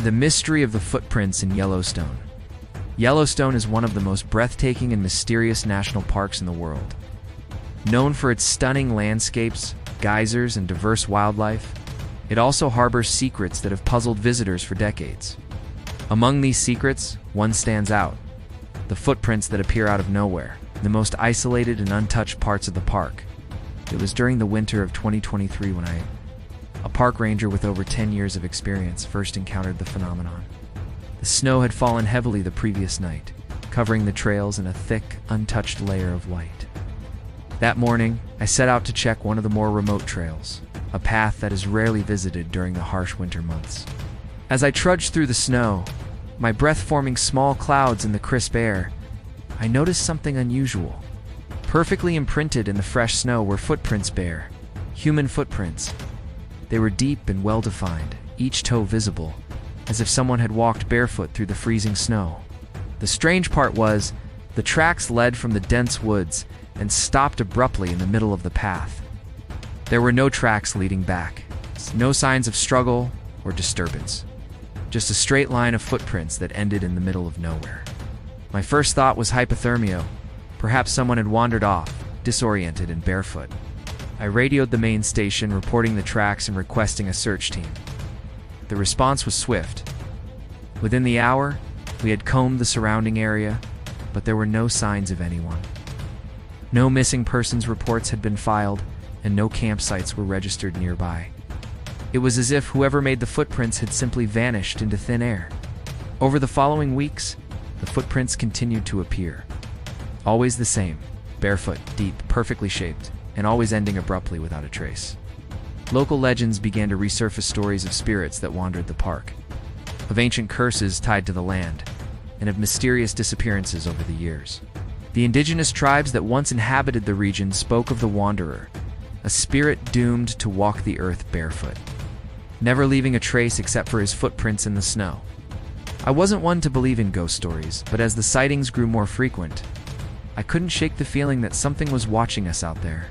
The mystery of the footprints in Yellowstone. Yellowstone is one of the most breathtaking and mysterious national parks in the world. Known for its stunning landscapes, geysers, and diverse wildlife, it also harbors secrets that have puzzled visitors for decades. Among these secrets, one stands out: the footprints that appear out of nowhere, the most isolated and untouched parts of the park. It was during the winter of 2023 when a park ranger with over 10 years of experience, first encountered the phenomenon. The snow had fallen heavily the previous night, covering the trails in a thick, untouched layer of white. That morning, I set out to check one of the more remote trails, a path that is rarely visited during the harsh winter months. As I trudged through the snow, my breath forming small clouds in the crisp air, I noticed something unusual. Perfectly imprinted in the fresh snow were footprints, human footprints. They were deep and well-defined, each toe visible, as if someone had walked barefoot through the freezing snow. The strange part was, the tracks led from the dense woods and stopped abruptly in the middle of the path. There were no tracks leading back, no signs of struggle or disturbance, just a straight line of footprints that ended in the middle of nowhere. My first thought was hypothermia. Perhaps someone had wandered off, disoriented and barefoot. I radioed the main station, reporting the tracks and requesting a search team. The response was swift. Within the hour, we had combed the surrounding area, but there were no signs of anyone. No missing persons reports had been filed, and no campsites were registered nearby. It was as if whoever made the footprints had simply vanished into thin air. Over the following weeks, the footprints continued to appear. Always the same, barefoot, deep, perfectly shaped, and always ending abruptly without a trace. Local legends began to resurface, stories of spirits that wandered the park, of ancient curses tied to the land, and of mysterious disappearances over the years. The indigenous tribes that once inhabited the region spoke of the wanderer, a spirit doomed to walk the earth barefoot, never leaving a trace except for his footprints in the snow. I wasn't one to believe in ghost stories, but as the sightings grew more frequent, I couldn't shake the feeling that something was watching us out there.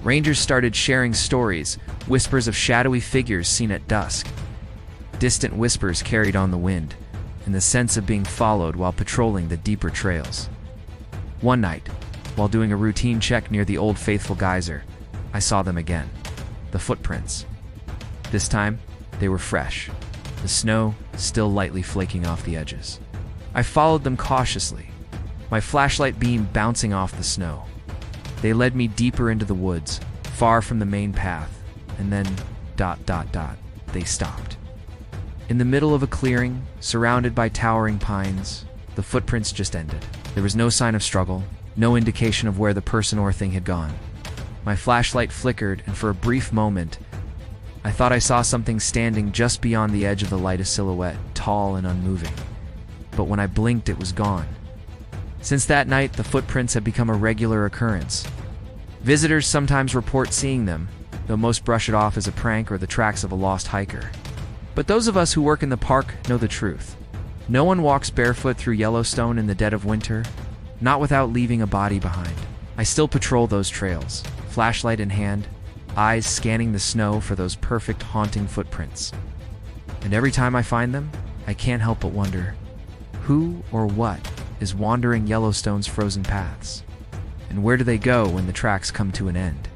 Rangers started sharing stories, whispers of shadowy figures seen at dusk. Distant whispers carried on the wind, and the sense of being followed while patrolling the deeper trails. One night, while doing a routine check near the Old Faithful geyser, I saw them again. The footprints. This time, they were fresh, the snow still lightly flaking off the edges. I followed them cautiously, my flashlight beam bouncing off the snow. They led me deeper into the woods, far from the main path, and then, they stopped. In the middle of a clearing, surrounded by towering pines, the footprints just ended. There was no sign of struggle, no indication of where the person or thing had gone. My flashlight flickered, and for a brief moment, I thought I saw something standing just beyond the edge of the light, a silhouette, tall and unmoving. But when I blinked, it was gone. Since that night, the footprints have become a regular occurrence. Visitors sometimes report seeing them, though most brush it off as a prank or the tracks of a lost hiker. But those of us who work in the park know the truth. No one walks barefoot through Yellowstone in the dead of winter, not without leaving a body behind. I still patrol those trails, flashlight in hand, eyes scanning the snow for those perfect, haunting footprints. And every time I find them, I can't help but wonder, who or what is wandering Yellowstone's frozen paths? And where do they go when the tracks come to an end?